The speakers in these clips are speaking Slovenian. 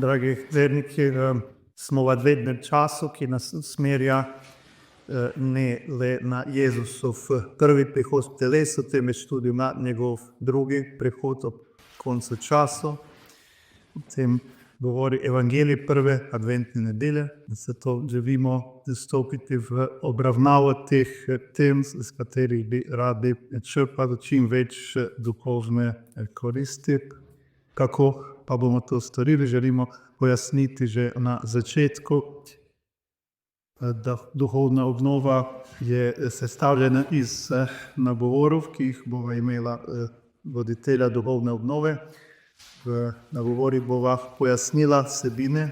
Dragi verniki, smo v adventnem času, ki nas usmerja ne le na Jezusov prvi prihod v telesu, temveč tudi na njegov drugi prihod ob koncu času. O tem govori evangelij prve adventne nedelje, zato želimo vstopiti v obravnavo teh tem, s katerih bi radi črpali čim več duhovne koristi. Kako pa bomo to storili, želimo pojasniti že na začetku, da duhovna obnova je sestavljena iz nagovorov, ki jih bova imela voditelja duhovne obnove. V nagovorih bova pojasnila vsebine,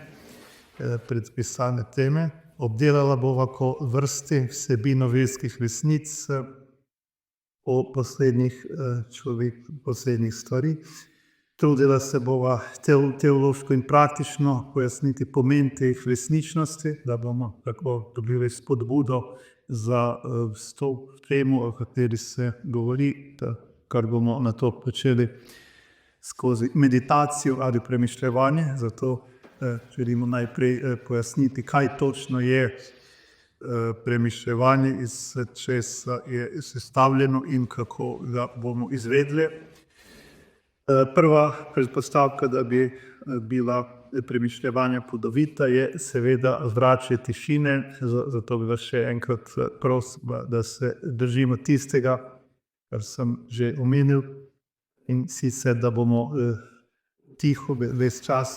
predpisane teme, obdelala bova po vrsti vsebino verskih resnic o poslednjih stvari. Trudila se bova teološko in praktično pojasniti pomen teh resničnosti, da bomo tako dobili spodbudo za vstop v temo, o kateri se govori, kar bomo nato počeli skozi meditacijo ali premišljevanje. Zato želimo najprej pojasniti, kaj točno je premišljevanje, iz česa je sestavljeno in kako ga bomo izvedli. Prva predpostavka, da bi bila premišljevanja plodovita, je seveda ozračje tišine. Zato bi vas še enkrat prosil, da se držimo tistega, kar sem že omenil, in sicer, da bomo tiho ves čas,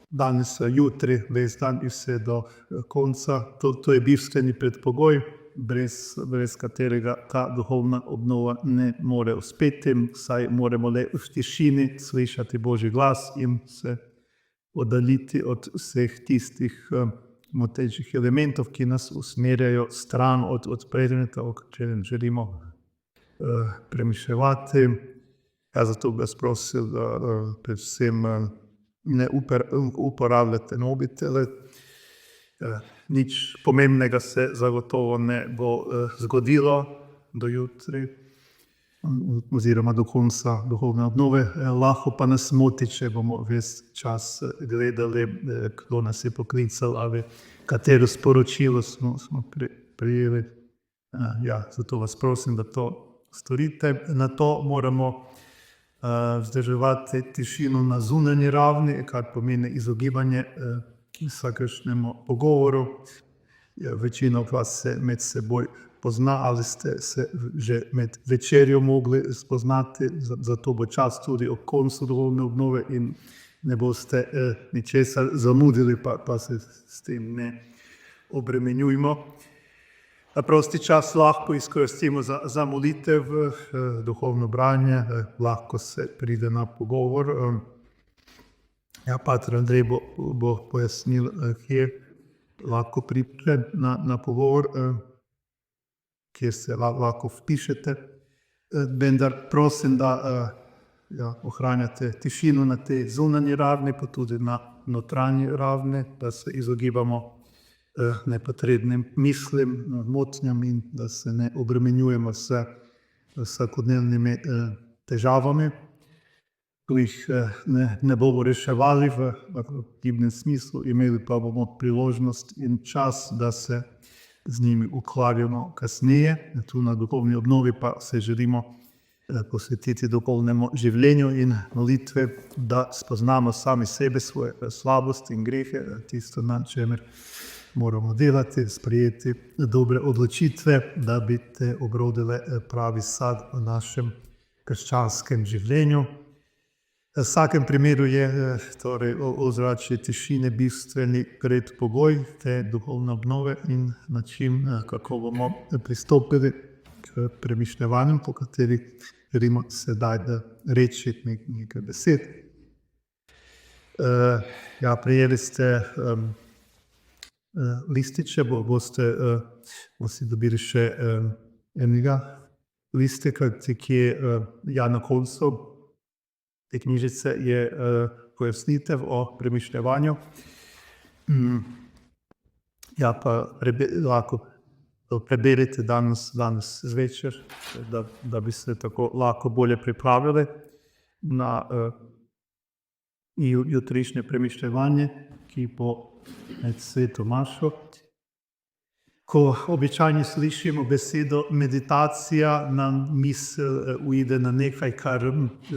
danes, jutri, ves dan in vse do konca. To je bistveni predpogoj, brez katerega ta duhovna obnova ne more uspeti, saj moramo le v tišini slišati Božji glas in se oddaljiti od vseh tistih motečih elementov, ki nas usmerjajo stran od predmeta, o katerem želimo premišljevati. Zato bi vas prosil, da predvsem ne uporabljate mobitele. Nič pomembnega se zagotovo ne bo zgodilo do jutri oziroma do konca duhovne obnove. Lahko pa nas moti, če bomo ves čas gledali, kdo nas je poklical ali katero sporočilo smo prejeli. Zato vas prosim, da to storite. Nato moramo vzdrževati tišino na zunanji ravni, kar pomeni izogibanje vsakršnemu pogovoru. Večina vas se med seboj pozna ali ste se že med večerjo mogli spoznati, zato bo čas tudi ob koncu duhovne obnove in ne boste ničesar zamudili, pa se s tem ne obremenjujmo. Prosti čas lahko izkoristimo za molitev, duhovno branje, lahko se pride na pogovor. Pater Andrej bo pojasnil, kje lahko pride na pogovor, kjer se lahko vpišete. Vendar prosim, da ohranjate tišino na tej zunanji ravni, pa tudi na notranji ravni, da se izogibamo nepotrebnim mislim, motnjam in da se ne obremenjujemo s vsakodnevnimi težavami, ki jih ne bomo reševali v aktivnem smislu, imeli pa bomo priložnost in čas, da se z njimi ukvarjamo kasneje. Tu na duhovni obnovi pa se želimo posvetiti duhovnemu življenju in molitve, da spoznamo sami sebe, svoje slabosti in grehe, tisto, na čemer moramo delati, sprejeti dobre odločitve, da bi te obrodile pravi sad v našem krščanskem življenju. V vsakem primeru je torej ozračje tišine bistveni predpogoj te duhovne obnove in način, kako bomo pristopili k premišljevanju, po kateri želimo sedaj reči nekaj besed. Prejeli ste lističe, boste dobili še enega listka, ki je na koncu te knjižice, je pojasnitev o premišljevanju. Pa lahko preberite danes zvečer, da bi se tako lahko bolje pripravili jutrišnje premišljevanje, ki bo med sveto mašo. Ko običajno slišimo besedo meditacija, nam misel uide na nekaj, kar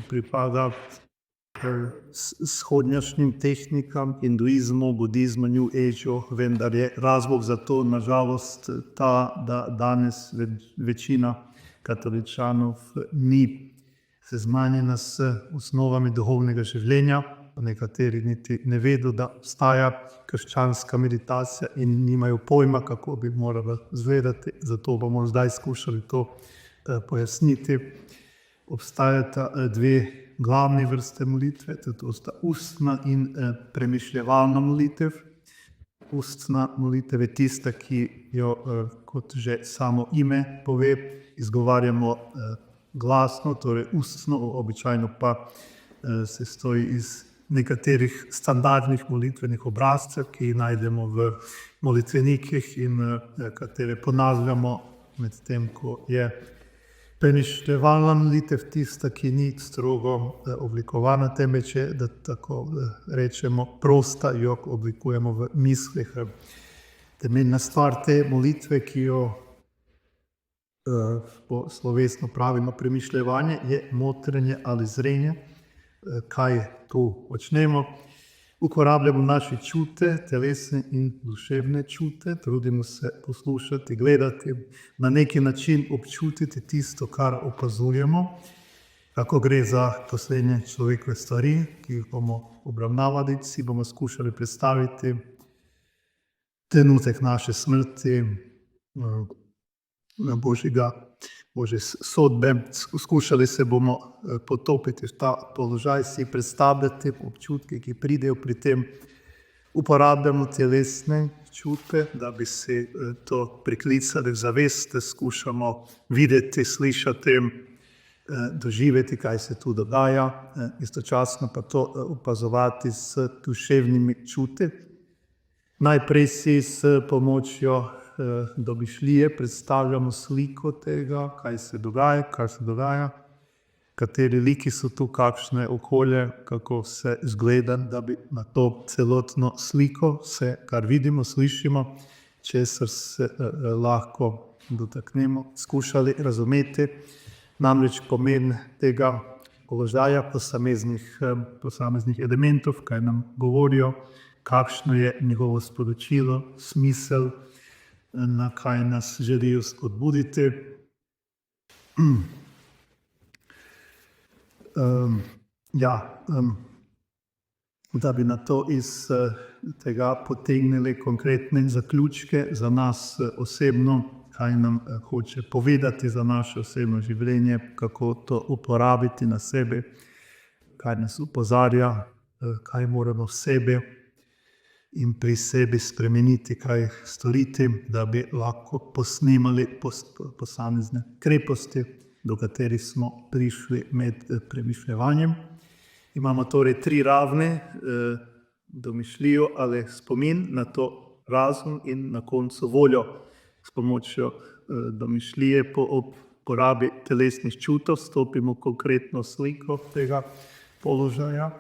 pripada vzhodnjašnjim tehnikam, hinduizmu, budizmu, New Ageu, vendar je razlog za to nažalost ta, da danes večina katoličanov ni seznanjena s osnovami duhovnega življenja. Nekateri niti ne vedo, da obstaja krščanska meditacija in nimajo pojma, kako bi morala izgledati. Zato bomo zdaj skušali to pojasniti. Obstajata dve glavni vrste molitve, to sta ustna in premišljevalna molitev. Ustna molitev je tista, ki jo, kot že samo ime pove, izgovarjamo glasno, torej ustno, običajno pa se stoji iz nekaterih standardnih molitvenih obrazcev, ki jih najdemo v molitvenikih in katere ponavljamo, medtem ko je premišljevalna molitev tista, ki ni strogo oblikovana, temveč je, da tako rečemo, prosta, jo oblikujemo v mislih. Temeljna stvar te molitve, ki jo po slovesno pravimo premišljevanje, je motrenje ali zrenje. Kaj tu počnemo? Uporabljamo naše čute, telesne in duševne čute, trudimo se poslušati, gledati, na neki način občutiti tisto, kar opazujemo. Kako gre za poslednje človekove stvari, ki jih bomo obravnavali, si bomo skušali predstaviti trenutek naše smrti, Božje sodbe. Skušali se bomo potopiti v ta položaj, si predstavljati občutke, ki pridejo pri tem. Uporabljamo telesne čute, da bi si to priklicali v zavest, skušamo videti, slišati, doživeti, kaj se tu dogaja, istočasno pa to opazovati s duševnimi čuti. Najprej si s pomočjo domišljije predstavljamo sliko tega, kaj se dogaja, kateri liki so tu, kakšne okolje, kako vse izgleda, da bi na to celotno sliko, vse, kar vidimo, slišimo, česar se lahko dotaknemo, skušali razumeti. Namreč pomen tega položaja, posameznih elementov, kaj nam govorijo, kakšno je njegovo sporočilo, smisel, na kaj nas želijo spodbuditi. Da bi na to iz tega potegnili konkretne zaključke za nas osebno, kaj nam hoče povedati za naše osebno življenje, kako to uporabiti na sebi, kaj nas opozarja, kaj moramo v sebi in pri sebi spremeniti, kaj storiti, da bi lahko posnemali posamezne kreposti, do katerih smo prišli med premišljevanjem. Imamo torej 3 ravni, domišljijo ali spomin, na to razum in na koncu voljo. S pomočjo domišljije po uporabi telesnih čutov stopimo konkretno sliko tega položaja.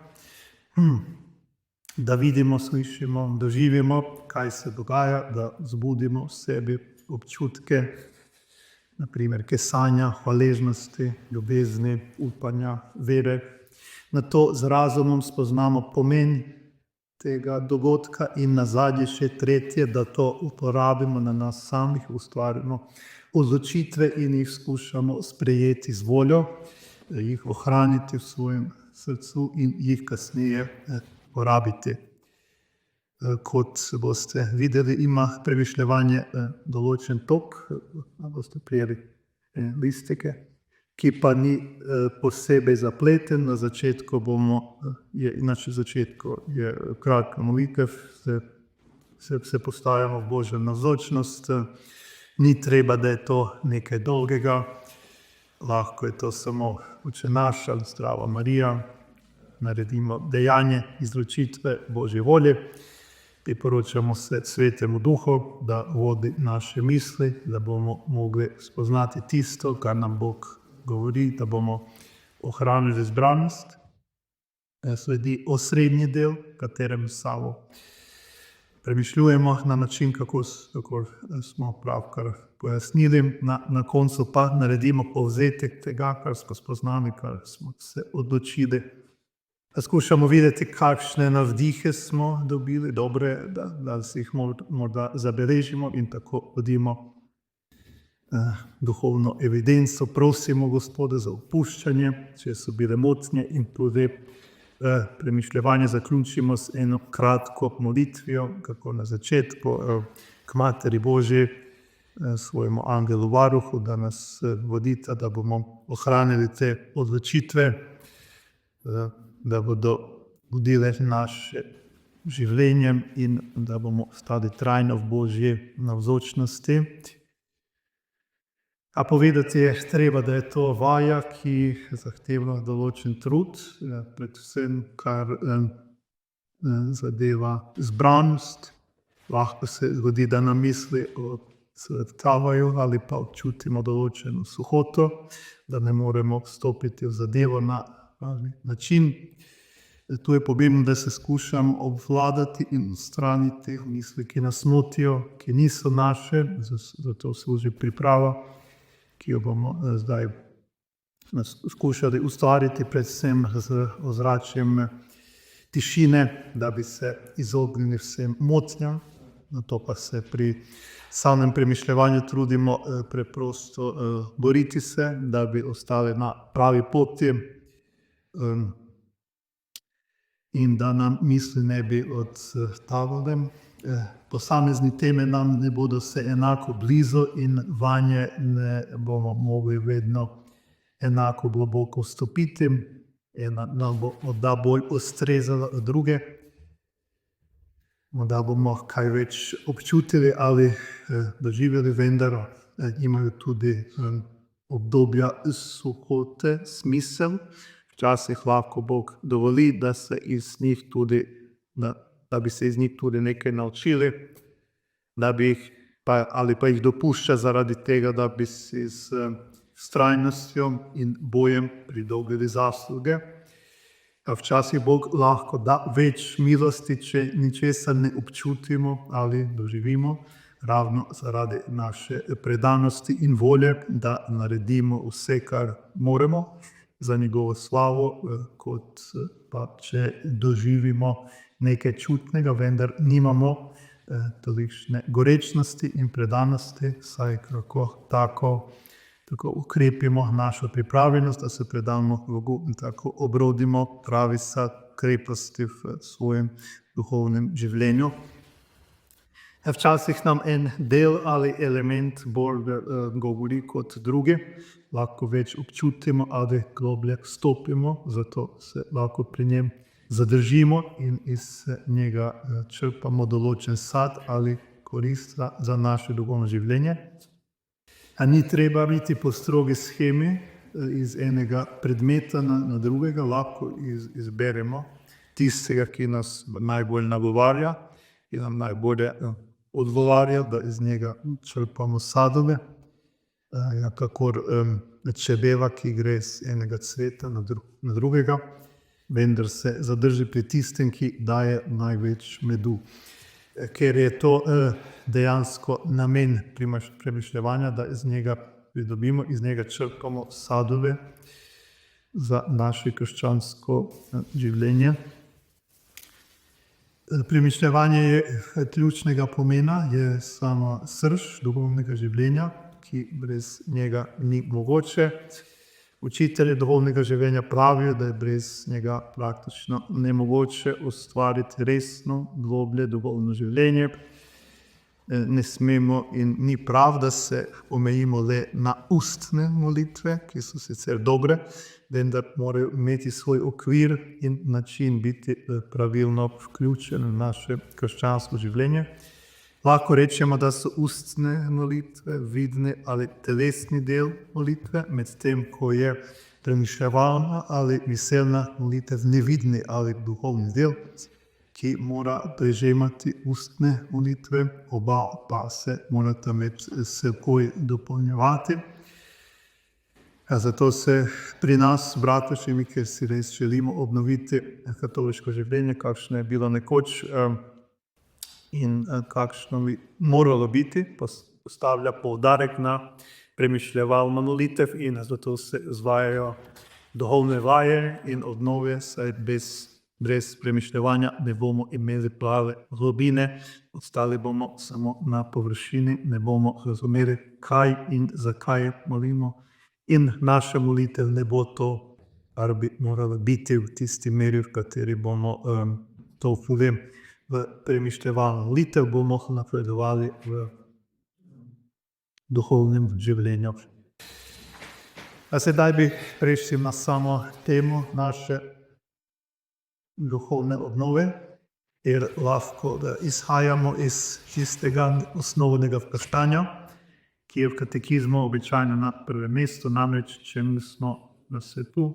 Da vidimo, slišimo, doživimo, kaj se dogaja, da zbudimo v sebi občutke, na primer kesanja, hvaležnosti, ljubezni, upanja, vere. Nato z razumom spoznamo pomen tega dogodka in nazadnje še tretje, da to uporabimo na nas samih, ustvarimo odločitve in jih skušamo sprejeti z voljo, jih ohraniti v svojem srcu in jih kasneje porabiti. Kot boste videli, ima premišljevanje določen tok, boste prijeli listike, ki pa ni posebej zapleten. Na začetku je kratka molitev, se postavljamo v Božjo navzočnost, ni treba, da je to nekaj dolgega, lahko je to samo Oče naš ali Zdrava Marija, naredimo dejanje izročitve Božje volje, priporočamo se Svetemu Duhu, da vodi naše misli, da bomo mogli spoznati tisto, kar nam Bog govori, da bomo ohranili zbranost. sledi osrednji del, v katerem samo premišljujemo na način, kako smo pravkar pojasnili. Na koncu pa naredimo povzetek tega, kar smo spoznali, kar smo se odločili. Skušamo videti, kakšne navdihe smo dobili, dobre, da si jih morda zabeležimo in tako vodimo duhovno evidenco. Prosimo Gospoda za opuščanje, če so bile motnje, in tudi premišljevanje zaključimo s eno kratko molitvijo, kako na začetku k Materi Božji, svojemu angelu varuhu, da nas vodita, da bomo ohranili te odločitve, da bodo vodile naše življenje in da bomo ostali trajno v Božji navzočnosti. A povedati je treba, da je to vaja, ki zahteva določen trud, predvsem kar zadeva zbranost. Lahko se zgodi, da nam misli odtavajo ali pa občutimo določeno suhoto, da ne moremo vstopiti v zadevo na pravi način. Tu je pomembno, da se skušam obvladati in odstraniti misli, ki nas motijo, ki niso naše, zato služi priprava, ki jo bomo zdaj skušali ustvariti, predvsem z ozračjem tišine, da bi se izognili vsem motnjam. Nato pa se pri samem premišljevanju trudimo preprosto boriti se, da bi ostali na pravi poti in da nam misli ne bi odtavale. Posamezne teme nam ne bodo se enako blizu in vanje ne bomo mogli vedno enako globoko vstopiti. Ena nam bo morda bolj ustrezala od druge, morda bomo kaj več občutili ali doživeli, vendar imajo tudi obdobja suhote smisel. Včasih lahko Bog dovoli, da bi se iz njih tudi nekaj naučili, ali pa jih dopušča zaradi tega, da bi si s vztrajnostjo in bojem pridobili zasluge. Včasih Bog lahko da več milosti, če ničesar ne občutimo ali doživimo, ravno zaradi naše predanosti in volje, da naredimo vse, kar moremo za njegovo slavo, kot pa če doživimo nekaj čutnega, vendar nimamo tolikšne gorečnosti in predanosti, saj tako ukrepimo našo pripravljenost, da se predamo Bogu in tako obrodimo pravi sad kreposti v svojem duhovnem življenju. Včasih nam en del ali element bolj govori kot drugi, lahko več občutimo ali globlje vstopimo, zato se lahko pri njem zadržimo in iz njega črpamo določen sad ali korist za naše duhovno življenje. Ni treba biti po strogi shemi iz enega predmeta na drugega, lahko izberemo tistega, ki nas najbolj nagovarja in nam najbolje odgovarja, da iz njega črpamo sadove, kakor čebela, ki gre z enega cveta na drugega, vendar se zadrži pri tistem, ki daje največ medu. Ker je to dejansko namen premišljevanja, da iz njega pridobimo, iz njega črpamo sadove za naše krščansko življenje. Premišljevanje je ključnega pomena, je sama srž duhovnega življenja, ki brez njega ni mogoče. Učitelji duhovnega življenja pravijo, da je brez njega praktično nemogoče ustvariti resno, globlje duhovno življenje. Ne smemo in ni prav, da se omejimo le na ustne molitve, ki so sicer dobre, vendar morajo imeti svoj okvir in način biti pravilno vključene v naše krščansko življenje. Lahko rečemo, da so ustne molitve vidni ali telesni del molitve, medtem ko je premišljevalna ali miselna molitev nevidni ali duhovni del, ki mora prežemati ustne molitve, oba pa se morata med seboj dopolnjevati. Zato se pri nas, Bratuševi, ker si res želimo obnoviti katoliško življenje, kakšno je bilo nekoč in kakšno bi moralo biti, postavlja poudarek na premišljevalno molitev in zato se izvajajo duhovne vaje in obnove, saj brez premišljevanja ne bomo imeli prave globine, ostali bomo samo na površini, ne bomo razumeli, kaj in zakaj molimo. In naša molitev ne bo to, kar bi moralo biti v tisti meri, v kateri bomo to povem. V premišljevalno molitev bomo napredovali v duhovnem življenju. A sedaj bi prešli na samo temo naše duhovne obnove, jer lahko izhajamo iz čistega osnovnega vprašanja, ki je v katekizmu običajno na prvem mestu, namreč čemu smo na svetu.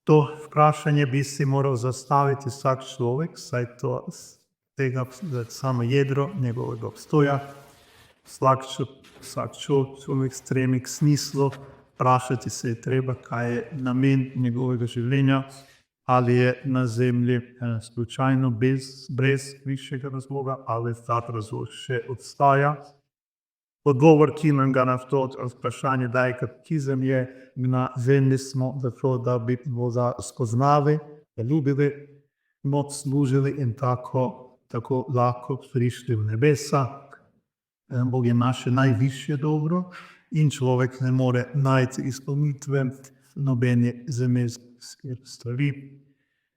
To vprašanje bi si moral zastaviti vsak človek, saj to tega samo jedro njegovega obstoja. Vsak človek stremi k smislu, vprašati se je treba, kaj je namen njegovega življenja, ali je na zemlji slučajno brez višjega razloga, ali ta razlog še obstaja. Odgovor, ki nam ga na to vprašanje daje katekizem, je: na zemlji smo zato, da bi Boga spoznali, ljubili, mu služili in tako lahko prišli v nebesa. Bog je naše najvišje dobro in človek ne more najti izpolnitve nobene zemeljske stvari,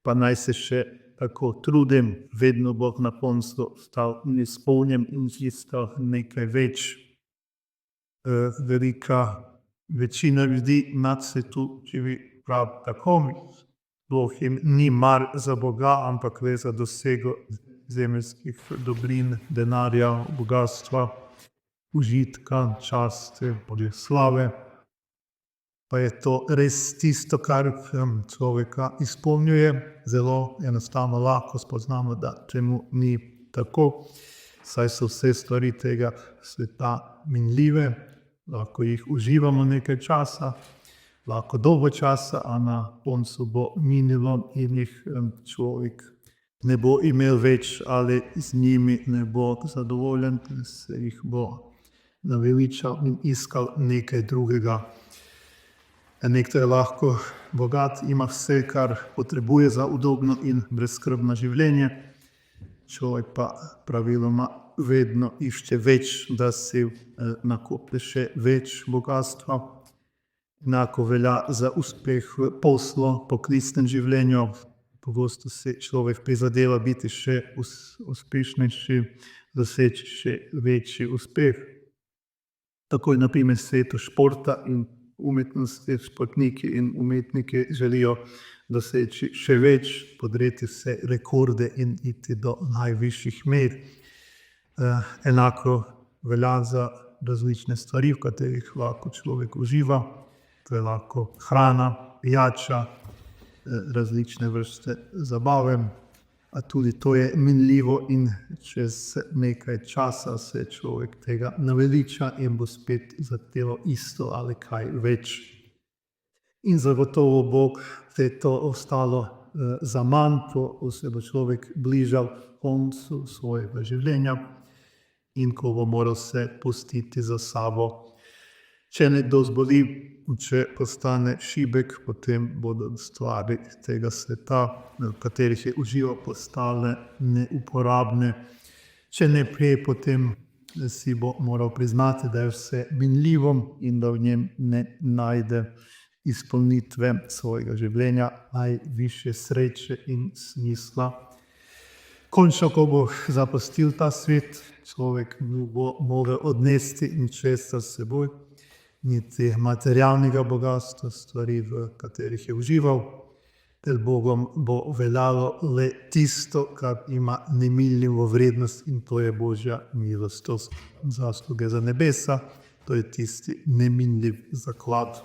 pa naj se še tako trudim, vedno bo na koncu ostal neizpolnjen in isto nekaj več. Velika večina ljudi na svetu živi prav tako, sploh jim ni mar za Boga, ampak le za dosego zemeljskih dobrin, denarja, bogatstva, užitka, časti, slave. Pa je to res tisto, kar človeka izpolnjuje. Zelo enostavno lahko spoznamo, da temu ni tako, saj so vse stvari tega sveta minljive. Lahko jih uživamo nekaj časa, lahko dolgo časa, a na koncu bo minilo in jih človek ne bo imel več ali z njimi ne bo zadovoljen, se jih bo naveličal in iskal nekaj drugega. Nekdo je lahko bogat, ima vse, kar potrebuje za udobno in brezskrbno življenje, človek pa praviloma vedno išče več, da si nakoplje še več bogatstva. Enako velja za uspeh v poslu, poklicnem življenju. Pogosto se človek prizadeva biti še uspešnejši, doseči še večji uspeh. Tako je na primer svetu športa in umetnosti, športniki in umetniki želijo doseči še več, podreti vse rekorde in iti do najvišjih mer. Enako velja za različne stvari, v katerih lahko človek uživa. To je lahko hrana, pijača, različne vrste zabave, a tudi to je minljivo in čez nekaj časa se človek tega naveliča in bo spet zahteval isto ali kaj več. In zagotovo bo to ostalo zaman, ko se bo človek bližal koncu svojega življenja in ko bo moral se pustiti za sabo. Če nekdo zboli, če postane šibek, potem bodo stvari tega sveta, v katerih je užival, postale neuporabne. Če ne prej, potem si bo moral priznati, da je vse minljivo in da v njem ne najde izpolnitve svojega življenja, najvišje sreče in smisla. Končno, ko bo zapustil ta svet, človek bo moral odnesti ničesar s seboj, niti materialnega bogatstva, stvari, v katerih je užival. Pred Bogom bo veljalo le tisto, kar ima neminljivo vrednost, in to je Božja milost. To so zasluge za nebesa, to je tisti neminljiv zaklad.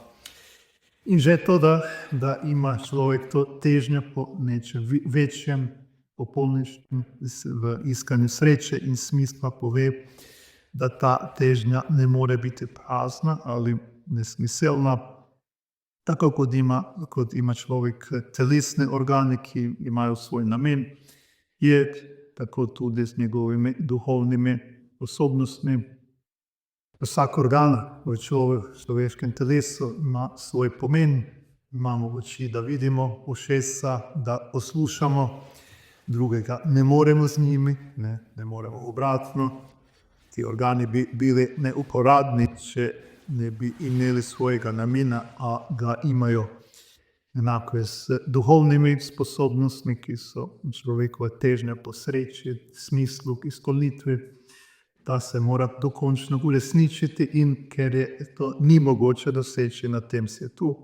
In že to, da ima človek to težnjo po nečem večjem, popolnejšem, v iskanju sreče in smisla, pove, da ta težnja ne more biti prazna ali nesmiselna, Tako kot ima človek telesne organe, ki imajo svoj namen, je tako tudi z njegovimi duhovnimi sposobnostmi. Vsak organ v človeškem telesu ima svoj pomen. Imamo oči, da vidimo, ušesa, da poslušamo, drugega ne moremo z njimi, ne moremo obratno. Ti organi bi bili neuporabni, če ne bi imeli svojega namena, a ga imajo. Enako je s duhovnimi sposobnostmi, ki so človekova težnja po sreči, smislu, izpolnitvi. Ta se mora dokončno uresničiti, in ker je to ni mogoče doseči na tem svetu,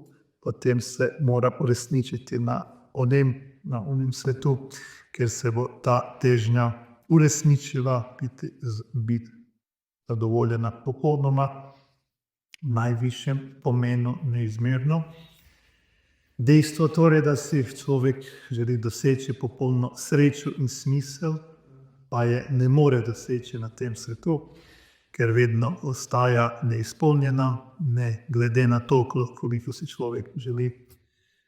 potem se mora uresničiti na onem svetu, ker se bo ta težnja uresničila, biti zadovoljena popolnoma, v najvišjem pomenu neizmerno. Dejstvo torej, da si človek želi doseči popolno srečo in smisel, pa je ne more doseči na tem svetu, ker vedno ostaja neizpolnjena, ne glede na to, koliko si človek želi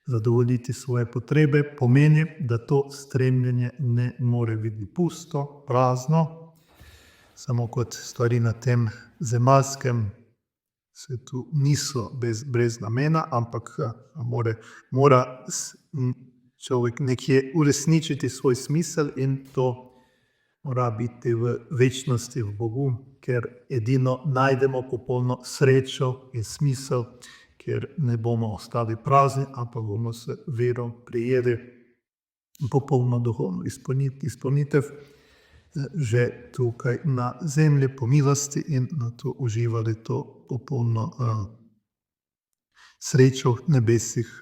zadovoljiti svoje potrebe, pomeni, da to stremljenje ne more biti pusto, prazno, samo kot stvari na tem zemeljskem svetu niso brez namena, ampak mora človek nekje uresničiti svoj smisel, in to mora biti v večnosti v Bogu, ker edino najdemo popolno srečo in smisel, ker ne bomo ostali prazni, ampak bomo s vero prejeli popolno duhovno izpolnitev že tukaj na zemlji po milosti in nato uživali to popolno srečo v nebesih.